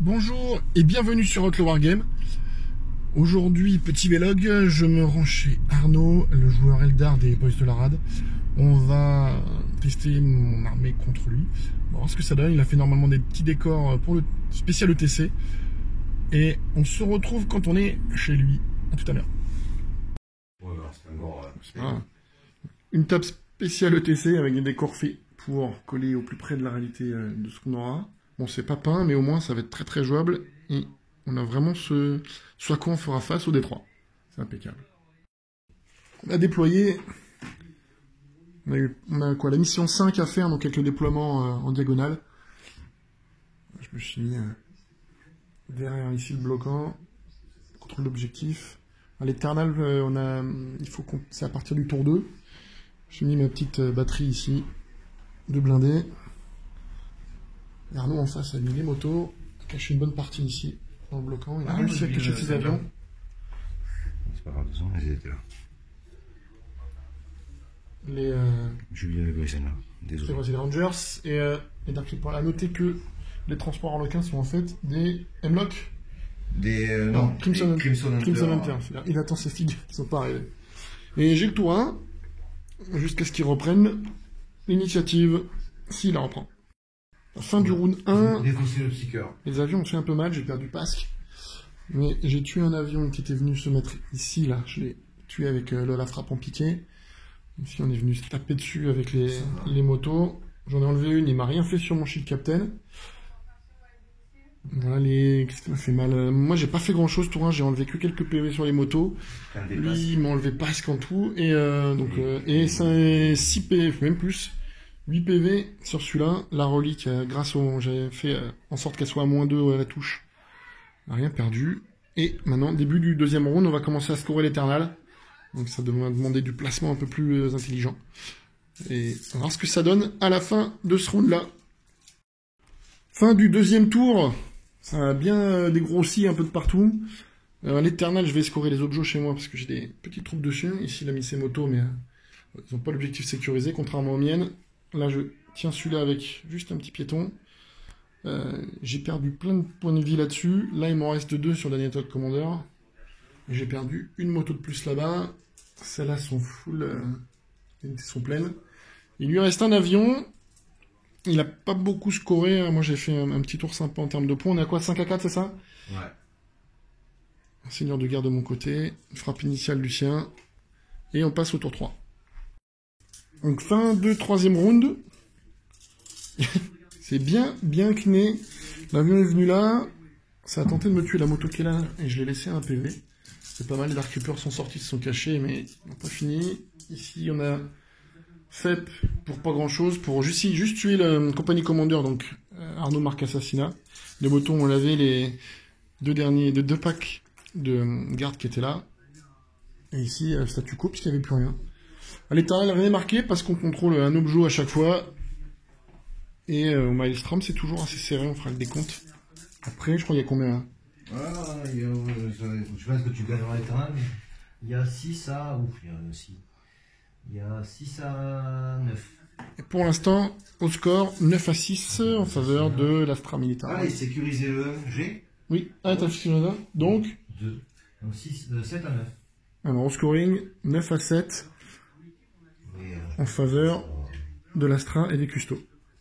Bonjour et bienvenue sur Outlaw Wargame. Aujourd'hui, petit vlog, je me rends chez Arnaud, le joueur Eldar des Boys de la Rade. On va tester mon armée contre lui. On va voir ce que ça donne. Il a fait normalement des petits décors pour le spécial ETC. Et on se retrouve quand on est chez lui. A tout à l'heure. Voilà. Une table spéciale ETC avec des décors faits pour coller au plus près de la réalité de ce qu'on aura. Bon, c'est pas peint, mais au moins ça va être très très jouable. Et on a vraiment ce à quoi on fera face au D3. C'est impeccable. On a déployé. On a quoi, la mission 5 à faire, donc avec le déploiement en diagonale. Je me suis mis derrière ici le bloquant. Contrôle d'objectif. À l'éternal, c'est à partir du tour 2. J'ai mis ma petite batterie ici de blindés. Et Arnaud en face a mis les motos, a caché une bonne partie ici dans le bloquant. Il a réussi à cacher ses avions. C'est pas grave, ils étaient là. Julien et Brisena, désolé. Les Rangers et Dark Reaper. À noter que les transports en loquin sont en fait des Hemlock. Non, Crimson Hunter. Il attend ses figues qui sont pas arrivées. Et j'ai le tour 1, jusqu'à ce qu'ils reprennent l'initiative, s'il la reprend. Fin du round 1, les avions ont fait un peu mal, j'ai perdu Pasque. Mais j'ai tué un avion qui était venu se mettre ici, là. Je l'ai tué avec la frappe en piqué. Ici, on est venu se taper dessus avec les motos. J'en ai enlevé une, il m'a rien fait sur mon shield captain. Voilà qu'est-ce qui m'a fait mal. Moi, j'ai pas fait grand chose, tour 1, j'ai enlevé que quelques PV sur les motos. Lui, il m'a enlevé Pasque en tout. Et 6 PV, même plus. 8 PV sur celui-là. La relique, j'avais fait en sorte qu'elle soit à -2 à la touche. Rien perdu. Et maintenant, début du deuxième round, on va commencer à scorer l'éternal. Donc ça va demander du placement un peu plus intelligent. Et on va voir ce que ça donne à la fin de ce round-là. Fin du deuxième tour. Ça a bien dégrossi un peu de partout. L'éternal, je vais scorer les objets chez moi parce que j'ai des petites troupes de chiens. Ici, il a mis ses motos, mais ils n'ont pas l'objectif sécurisé, contrairement aux miennes. Là, je tiens celui-là avec juste un petit piéton. J'ai perdu plein de points de vie là-dessus. Là, il m'en reste 2 sur Daniel Todd Commander. J'ai perdu une moto de plus là-bas. Celles-là sont full. Les sont pleines. Il lui reste un avion. Il n'a pas beaucoup scoré. Moi, j'ai fait un petit tour sympa en termes de points. On est à quoi, 5 à 4, c'est ça? Ouais. Un seigneur de guerre de mon côté. Une frappe initiale du sien. Et on passe au tour 3. Donc, fin de troisième round. C'est bien kné. L'avion est venu là. Ça a tenté de me tuer la moto qui est là. Et je l'ai laissé un PV. C'est pas mal. Les Dark Reapers sont sortis, se sont cachés, mais ils n'ont pas fini. Ici, on a FEP pour pas grand chose. Pour juste tuer le compagnie commander. Donc, Arnaud marque assassinat. Les motos ont lavé les deux packs de garde qui étaient là. Et ici, statu quo, puisqu'il n'y avait plus rien. À l'éternel, rien n'est marqué parce qu'on contrôle un objet à chaque fois. Et au Maelstrom, c'est toujours assez serré, on fera le décompte. Après, je crois qu'il y a combien là? Je pense que tu gagnes dans l'éternel. Il y a 6 à... Ouf, il y a 6 à 9. Et pour l'instant, au score, 9 à 6 en faveur de l'Astra Militaire. Allez, sécurisez le G. Oui, t'as sécurisé ça. Donc 2. Donc 7 à 9. Alors, au scoring, 9 à 7. En faveur de l'Astra et des Custos.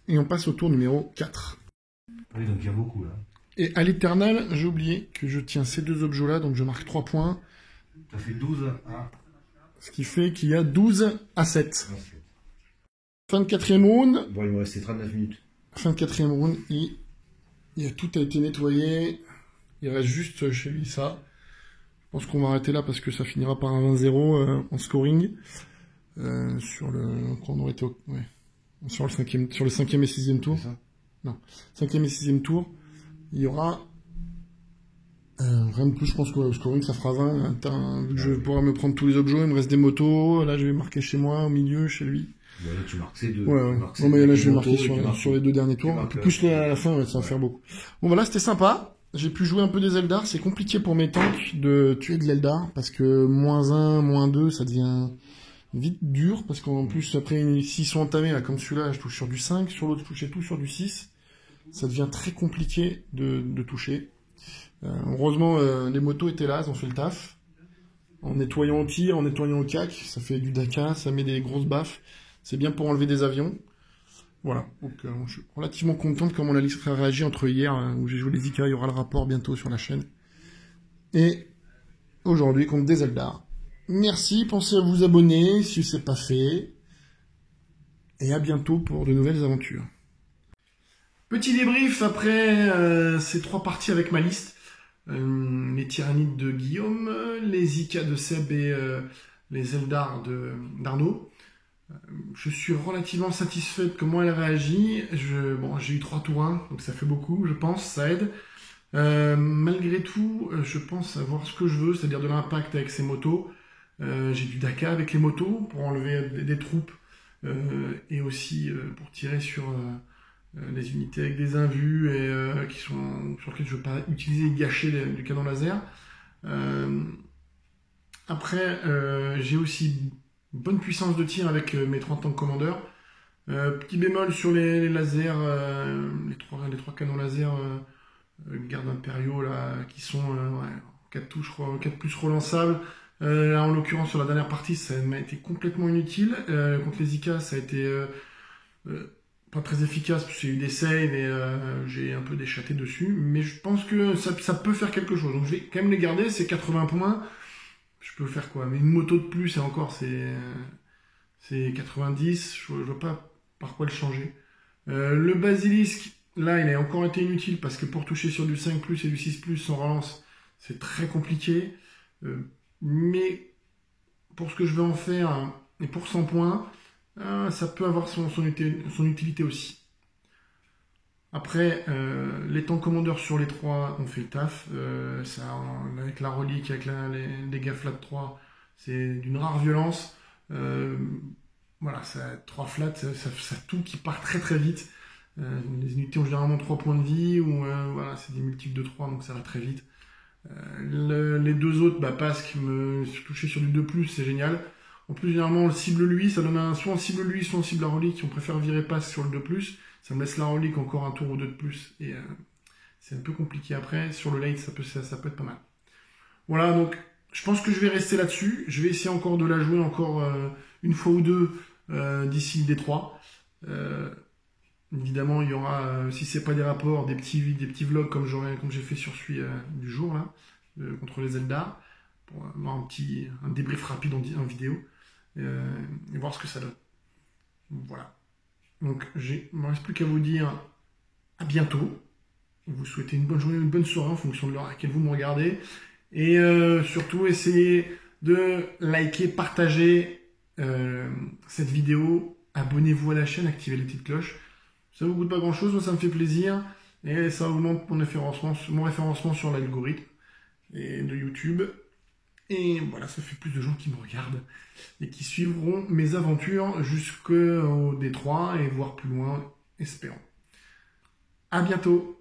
Et on passe au tour numéro 4. Oui, donc il y a beaucoup là. Et à l'éternel, j'ai oublié que je tiens ces 2 objets-là, donc je marque 3 points. Ça fait 12 à... Ce qui fait qu'il y a 12 à 7. Fin de quatrième round. Bon, il me restait 39 minutes. Fin de quatrième round, tout a été nettoyé. Il reste juste chez lui ça. Je pense qu'on va arrêter là parce que ça finira par un 20-0 en scoring. Sur le 5e et 6e tour. Non, 5e et 6e tour. Il y aura rien de plus, je pense qu'au scoring ça fera 20. Vu que je vais pouvoir me prendre tous les objets, il me reste des motos. Là je vais marquer chez moi, au milieu, chez lui. Là tu marques ces 2. Ouais. Non mais là je vais marquer sur les 2 derniers tours. Un peu plus à la fin, ça va faire beaucoup. Bon voilà, c'était sympa. J'ai pu jouer un peu des Eldar. C'est compliqué pour mes tanks de tuer de l'Eldar. Parce que -1, -2, ça devient vite dur. Parce qu'en plus, après, s'ils sont entamés, là, comme celui-là, je touche sur du 5. Sur l'autre, je touchais tout sur du 6. ça devient très compliqué de toucher. Heureusement, les motos étaient là, elles ont fait le taf. En nettoyant au tir, en nettoyant au cac, ça fait du Dakar, ça met des grosses baffes. C'est bien pour enlever des avions. Voilà, donc je suis relativement content de comment la liste a réagi entre hier, où j'ai joué les Zika, il y aura le rapport bientôt sur la chaîne. Et aujourd'hui contre des Eldar. Merci, pensez à vous abonner si ce n'est pas fait. Et à bientôt pour de nouvelles aventures. Petit débrief après ces 3 parties avec ma liste. Les Tyrannides de Guillaume, les Zika de Seb et les Eldar d'Arnaud. Je suis relativement satisfait de comment elle réagit. J'ai eu 3 tours 1, donc ça fait beaucoup, je pense, ça aide. Malgré tout, je pense avoir ce que je veux, c'est-à-dire de l'impact avec ces motos. J'ai du Dakar avec les motos pour enlever des troupes et aussi pour tirer sur les unités avec des invus et sur lesquelles je ne veux pas utiliser et gâcher du canon laser. Après, j'ai aussi une bonne puissance de tir avec mes 30 tanks commandeurs. Petit bémol sur les lasers, les trois canons laser gardes impériaux là, qui sont 4 touches, 4 plus relançables. Là, en l'occurrence, sur la dernière partie, ça m'a été complètement inutile. Contre les Zika, ça a été pas très efficace, parce qu'il y a eu des saves et j'ai un peu déchaté dessus. Mais je pense que ça peut faire quelque chose. Donc je vais quand même les garder, c'est 80 points. Je peux faire quoi? Mais une moto de plus, et encore, c'est 90. Je vois pas par quoi le changer. Le basilisque, là, il a encore été inutile, parce que pour toucher sur du 5+, et du 6+, sans relance, c'est très compliqué. Mais pour ce que je vais en faire, et pour 100 points, ça peut avoir son utilité aussi. Après, les tanks commandeurs sur les 3 ont fait le taf. Avec la relique, avec les dégâts flat 3, c'est d'une rare violence. Voilà, 3 flats, ça tout qui part très très vite. Les unités ont généralement 3 points de vie, ou voilà, c'est des multiples de 3, donc ça va très vite. Les 2 autres, Pasque, me toucher sur du 2+, c'est génial. En plus, généralement, on le cible lui, ça donne soit on cible lui, soit on cible la relique. On préfère virer Pasque sur le 2+, ça me laisse la relique encore un tour ou 2 de plus, et c'est un peu compliqué après. Sur le late, ça peut être pas mal. Voilà, donc je pense que je vais rester là-dessus. Je vais essayer encore de la jouer encore une fois ou deux d'ici le D3. Évidemment, il y aura, si c'est pas des rapports, des petits vlogs comme j'ai fait sur celui du jour là, contre les Eldar, pour avoir un débrief rapide en vidéo et voir ce que ça donne. Voilà. Donc, il ne me reste plus qu'à vous dire à bientôt. Vous souhaitez une bonne journée, une bonne soirée en fonction de l'heure à laquelle vous me regardez. Et surtout, essayez de liker, partager cette vidéo. Abonnez-vous à la chaîne, activez les petites cloches. Ça vous coûte pas grand chose, moi ça me fait plaisir. Et ça augmente mon référencement sur l'algorithme de YouTube. Et voilà, ça fait plus de gens qui me regardent et qui suivront mes aventures jusqu'au D3 et voire plus loin, espérons. À bientôt!